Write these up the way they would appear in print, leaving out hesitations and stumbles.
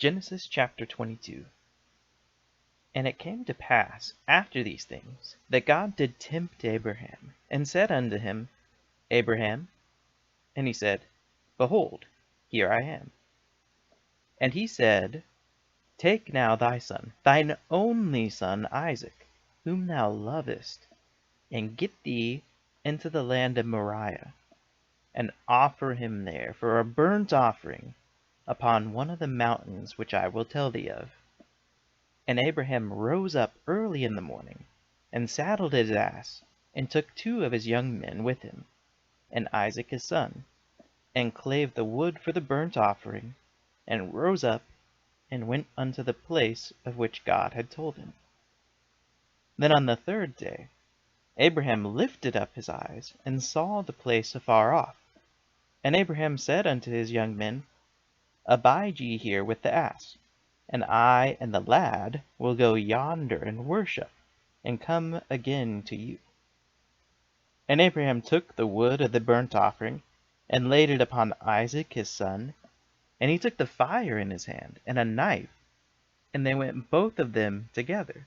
Genesis chapter 22. And it came to pass after these things, that God did tempt Abraham, and said unto him, Abraham. And he said, Behold, here I am. And he said, Take now thy son, thine only son Isaac, whom thou lovest, and get thee into the land of Moriah, and offer him there for a burnt offering upon one of the mountains which I will tell thee of. And Abraham rose up early in the morning, and saddled his ass, and took 2 of his young men with him, and Isaac his son, and clave the wood for the burnt offering, and rose up, and went unto the place of which God had told him. Then on the 3rd day Abraham lifted up his eyes, and saw the place afar off. And Abraham said unto his young men, Abide ye here with the ass, and I and the lad will go yonder and worship, and come again to you. And Abraham took the wood of the burnt offering, and laid it upon Isaac his son, and he took the fire in his hand, and a knife, and they went both of them together.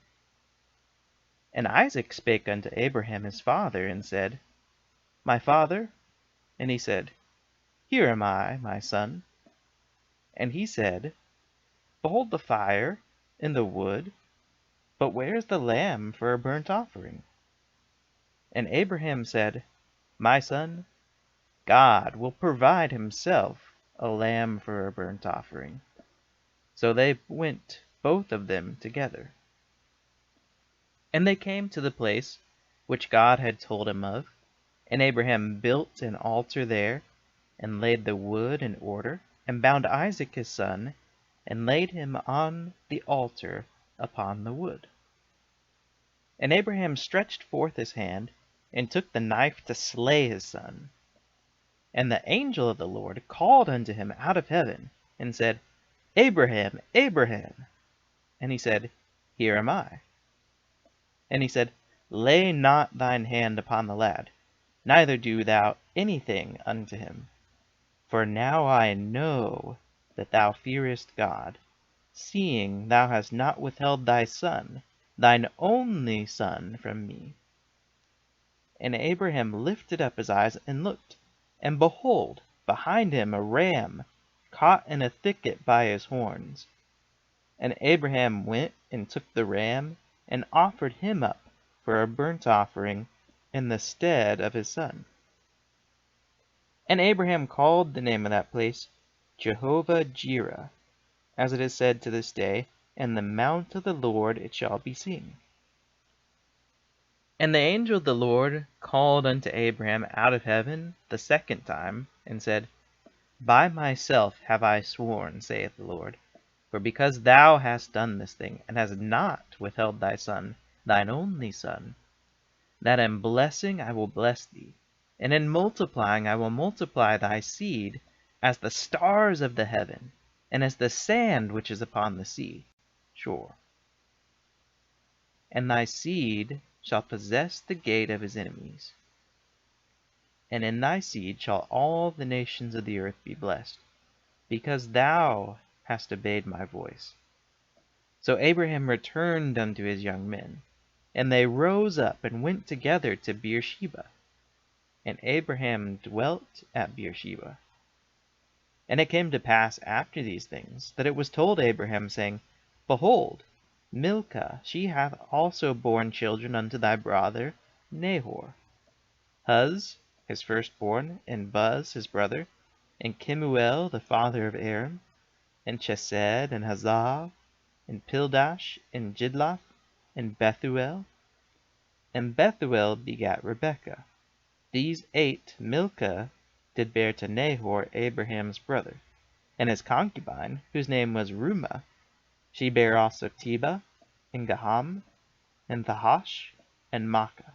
And Isaac spake unto Abraham his father, and said, My father? And he said, Here am I, my son. And he said, Behold the fire and the wood, but where is the lamb for a burnt offering? And Abraham said, My son, God will provide himself a lamb for a burnt offering. So they went both of them together. And they came to the place which God had told him of, and Abraham built an altar there, and laid the wood in order, and bound Isaac his son, and laid him on the altar upon the wood. And Abraham stretched forth his hand, and took the knife to slay his son. And the angel of the Lord called unto him out of heaven, and said, Abraham, Abraham. And he said, Here am I. And he said, Lay not thine hand upon the lad, neither do thou anything unto him. For now I know that thou fearest God, seeing thou hast not withheld thy son, thine only son, from me. And Abraham lifted up his eyes and looked, and behold, behind him a ram, caught in a thicket by his horns. And Abraham went and took the ram, and offered him up for a burnt offering in the stead of his son. And Abraham called the name of that place Jehovah-Jireh, as it is said to this day, In the mount of the Lord it shall be seen. And the angel of the Lord called unto Abraham out of heaven the 2nd time, and said, By myself have I sworn, saith the Lord, for because thou hast done this thing, and hast not withheld thy son, thine only son, that in blessing I will bless thee, and in multiplying I will multiply thy seed as the stars of the heaven, and as the sand which is upon the sea shore. And thy seed shall possess the gate of his enemies. And in thy seed shall all the nations of the earth be blessed, because thou hast obeyed my voice. So Abraham returned unto his young men, and they rose up and went together to Beersheba. And Abraham dwelt at Beersheba. And it came to pass after these things, that it was told Abraham, saying, Behold, Milcah, she hath also borne children unto thy brother Nahor. Huz, his firstborn, and Buz, his brother, and Kemuel, the father of Aram, and Chesed, and Hazah, and Pildash, and Jidlaph, and Bethuel. And Bethuel begat Rebekah. These 8 Milcah did bear to Nahor, Abraham's brother. And his concubine, whose name was Reumah, she bare also Tebah, and Gaham, and Thahash, and Maachah.